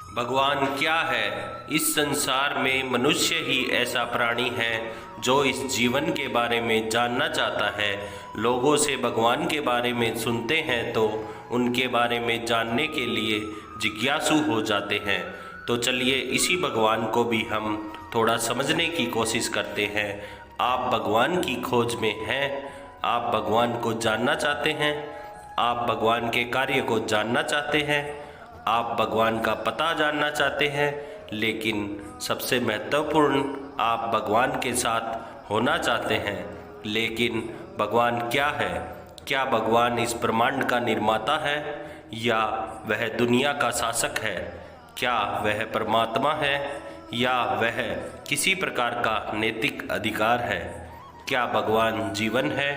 भगवान क्या है? इस संसार में मनुष्य ही ऐसा प्राणी है जो इस जीवन के बारे में जानना चाहता है। लोगों से भगवान के बारे में सुनते हैं तो उनके बारे में जानने के लिए जिज्ञासु हो जाते हैं। तो चलिए इसी भगवान को भी हम थोड़ा समझने की कोशिश करते हैं। आप भगवान की खोज में हैं? आप भगवान को जानना चाहते हैं? आप भगवान के कार्य को जानना चाहते हैं? आप भगवान का पता जानना चाहते हैं? लेकिन सबसे महत्वपूर्ण, आप भगवान के साथ होना चाहते हैं। लेकिन भगवान क्या है? क्या भगवान इस ब्रह्मांड का निर्माता है या वह दुनिया का शासक है? क्या वह परमात्मा है या वह किसी प्रकार का नैतिक अधिकार है? क्या भगवान जीवन है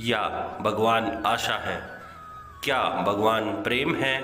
या भगवान आशा है? क्या भगवान प्रेम है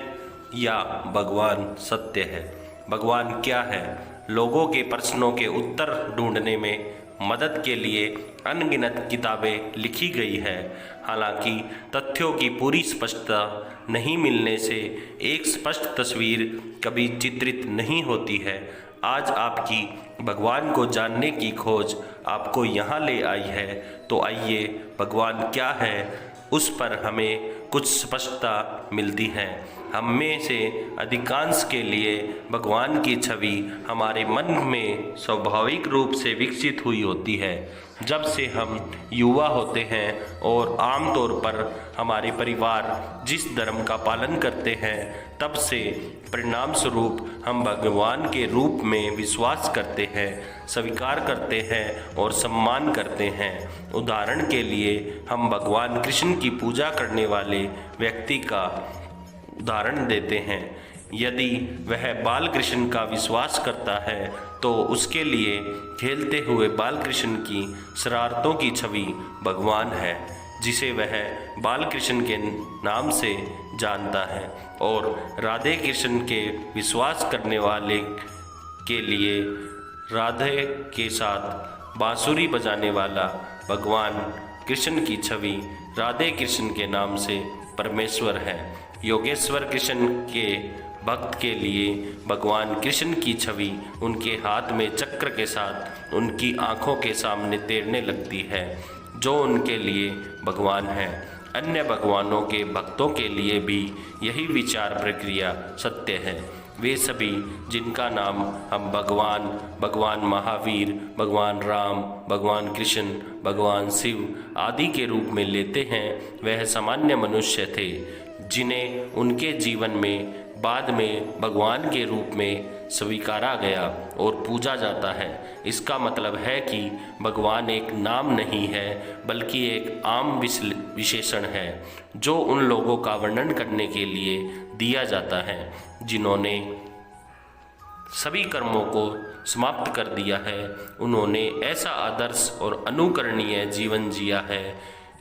या भगवान सत्य है? भगवान क्या है? लोगों के प्रश्नों के उत्तर ढूंढने में मदद के लिए अनगिनत किताबें लिखी गई है। हालांकि तथ्यों की पूरी स्पष्टता नहीं मिलने से एक स्पष्ट तस्वीर कभी चित्रित नहीं होती है। आज आपकी भगवान को जानने की खोज आपको यहाँ ले आई है। तो आइए, भगवान क्या है उस पर हमें कुछ स्पष्टता मिलती है। हम में से अधिकांश के लिए भगवान की छवि हमारे मन में स्वाभाविक रूप से विकसित हुई होती है जब से हम युवा होते हैं, और आमतौर पर हमारे परिवार जिस धर्म का पालन करते हैं तब से परिणाम स्वरूप हम भगवान के रूप में विश्वास करते हैं, स्वीकार करते हैं और सम्मान करते हैं। उदाहरण के लिए हम भगवान कृष्ण की पूजा करने वाले व्यक्ति का उदाहरण देते हैं। यदि वह बाल कृष्ण का विश्वास करता है तो उसके लिए खेलते हुए बाल कृष्ण की शरारतों की छवि भगवान है, जिसे वह बाल कृष्ण के नाम से जानता है। और राधे कृष्ण के विश्वास करने वाले के लिए राधे के साथ बांसुरी बजाने वाला भगवान कृष्ण की छवि राधे कृष्ण के नाम से परमेश्वर है। योगेश्वर कृष्ण के भक्त के लिए भगवान कृष्ण की छवि उनके हाथ में चक्र के साथ उनकी आंखों के सामने तैरने लगती है, जो उनके लिए भगवान है। अन्य भगवानों के भक्तों के लिए भी यही विचार प्रक्रिया सत्य है। वे सभी जिनका नाम हम भगवान महावीर, भगवान राम, भगवान कृष्ण, भगवान शिव आदि के रूप में लेते हैं, वह सामान्य मनुष्य थे जिन्हें उनके जीवन में बाद में भगवान के रूप में स्वीकारा गया और पूजा जाता है। इसका मतलब है कि भगवान एक नाम नहीं है बल्कि एक आम विशेषण है जो उन लोगों का वर्णन करने के लिए दिया जाता है जिन्होंने सभी कर्मों को समाप्त कर दिया है। उन्होंने ऐसा आदर्श और अनुकरणीय जीवन जिया है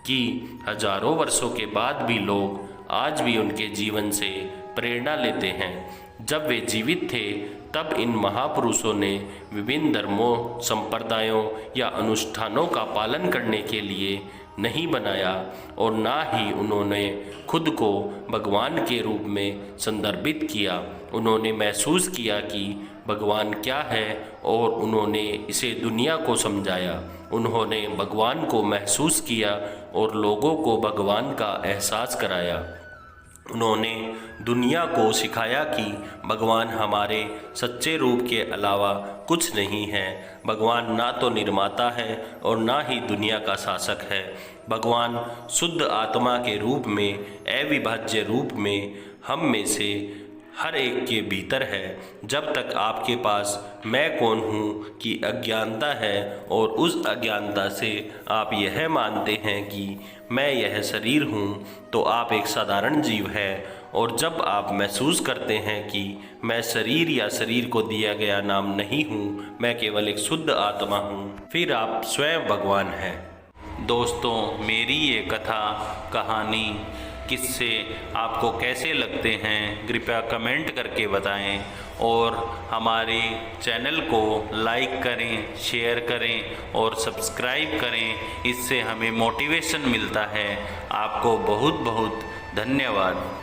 कि हजारों वर्षों के बाद भी लोग आज भी उनके जीवन से प्रेरणा लेते हैं। जब वे जीवित थे तब इन महापुरुषों ने विभिन्न धर्मों, संप्रदायों या अनुष्ठानों का पालन करने के लिए नहीं बनाया, और ना ही उन्होंने खुद को भगवान के रूप में संदर्भित किया। उन्होंने महसूस किया कि भगवान क्या है और उन्होंने इसे दुनिया को समझाया। उन्होंने भगवान को महसूस किया और लोगों को भगवान का एहसास कराया। उन्होंने दुनिया को सिखाया कि भगवान हमारे सच्चे रूप के अलावा कुछ नहीं है। भगवान ना तो निर्माता है और ना ही दुनिया का शासक है। भगवान शुद्ध आत्मा के रूप में, अविभाज्य रूप में हम में से हर एक के भीतर है। जब तक आपके पास मैं कौन हूँ की अज्ञानता है और उस अज्ञानता से आप यह मानते हैं कि मैं यह शरीर हूँ, तो आप एक साधारण जीव है। और जब आप महसूस करते हैं कि मैं शरीर या शरीर को दिया गया नाम नहीं हूँ, मैं केवल एक शुद्ध आत्मा हूँ, फिर आप स्वयं भगवान हैं। दोस्तों, मेरी ये कथा, कहानी, किस्से आपको कैसे लगते हैं कृपया कमेंट करके बताएं, और हमारे चैनल को लाइक करें, शेयर करें और सब्सक्राइब करें। इससे हमें मोटिवेशन मिलता है। आपको बहुत बहुत धन्यवाद।